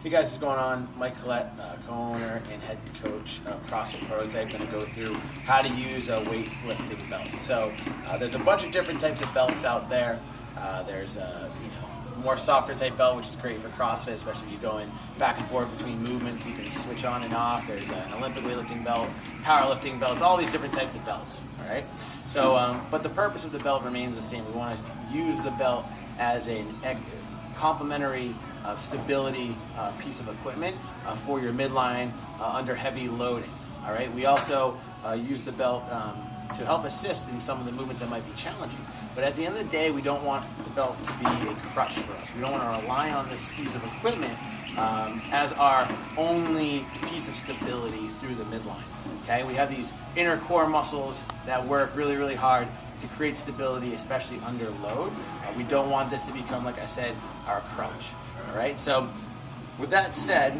Hey guys, what's going on? Mike Collette, co-owner and head coach of CrossFit Prototype. Going to go through how to use a weightlifting belt. So there's a bunch of different types of belts out there. There's a more softer type belt, which is great for CrossFit, especially if you're going back and forth between movements. You can switch on and off. There's an Olympic weightlifting belt, powerlifting belts, all these different types of belts. All right. So, but the purpose of the belt remains the same. We want to use the belt as a complementary stability piece of equipment for your midline under heavy loading. All right. We also use the belt to help assist in some of the movements that might be challenging. But at the end of the day, we don't want the belt to be a crutch for us. We don't want to rely on this piece of equipment as our only piece of stability through the midline. Okay, we have these inner core muscles that work really, really hard to create stability, especially under load. We don't want this to become, like I said, our crutch. All right. So, with that said,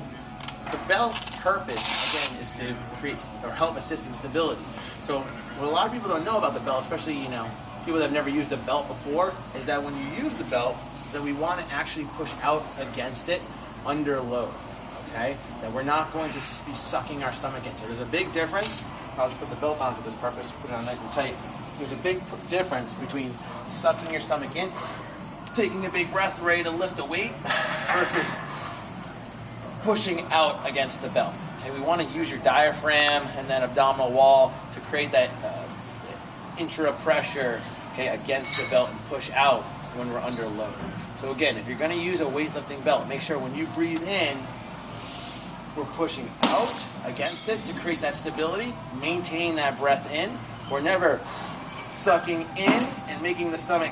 the belt's purpose again is to create or help assist in stability. So, what a lot of people don't know about the belt, especially people that have never used a belt before, is that when you use the belt, that we want to actually push out against it under load. Okay, that we're not going to be sucking our stomach into. There's a big difference. I'll just put the belt on for this purpose. Put it on nice and tight. There's a big difference between sucking your stomach in, taking a big breath, ready to lift a weight, versus pushing out against the belt. Okay, we want to use your diaphragm and that abdominal wall to create that intra pressure, okay, against the belt and push out when we're under load. So again, if you're going to use a weightlifting belt, make sure when you breathe in, we're pushing out against it to create that stability, maintain that breath in. We're never sucking in and making the stomach,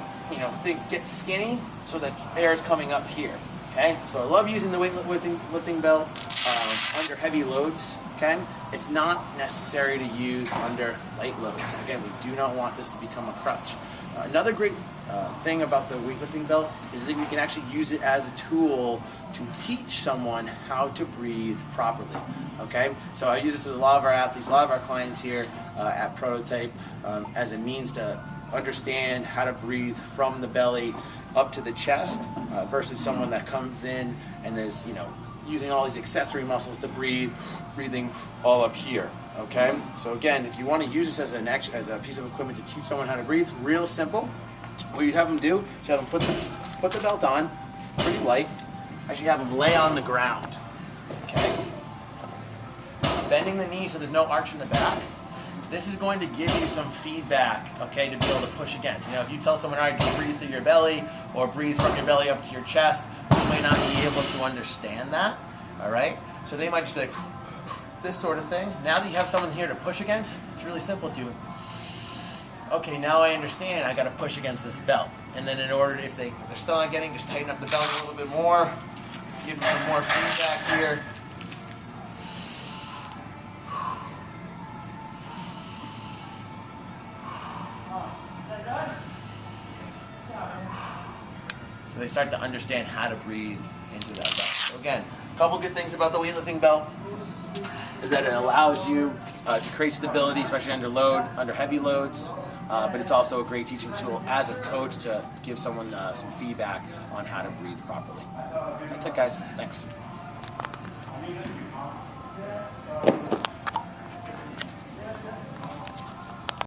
get skinny so that air is coming up here. Okay, so I love using the weightlifting belt under heavy loads. Okay, it's not necessary to use under light loads. Again, we do not want this to become a crutch. Another great thing about the weightlifting belt is that we can actually use it as a tool to teach someone how to breathe properly. Okay, so I use this with a lot of our athletes, a lot of our clients here at Prototype as a means to understand how to breathe from the belly up to the chest versus someone that comes in and is using all these accessory muscles to breathing all up here. Okay, so again, if you want to use this as a piece of equipment to teach someone how to breathe, real simple. What you have them do is you have them put the belt on, pretty light. Actually have them lay on the ground. Okay, bending the knee so there's no arch in the back. This is going to give you some feedback, okay, to be able to push against. If you tell someone, all right, just breathe through your belly or breathe from your belly up to your chest, you might not be able to understand that, all right? So they might just be like, this sort of thing. Now that you have someone here to push against, it's really simple to, okay, now I understand I got to push against this belt. And then in order, if they're still not getting, just tighten up the belt a little bit more, give them some more feedback here. So they start to understand how to breathe into that belt. So again, a couple good things about the weightlifting belt is that it allows you to create stability, especially under load, under heavy loads. But it's also a great teaching tool as a coach to give someone some feedback on how to breathe properly. That's it, guys. Thanks.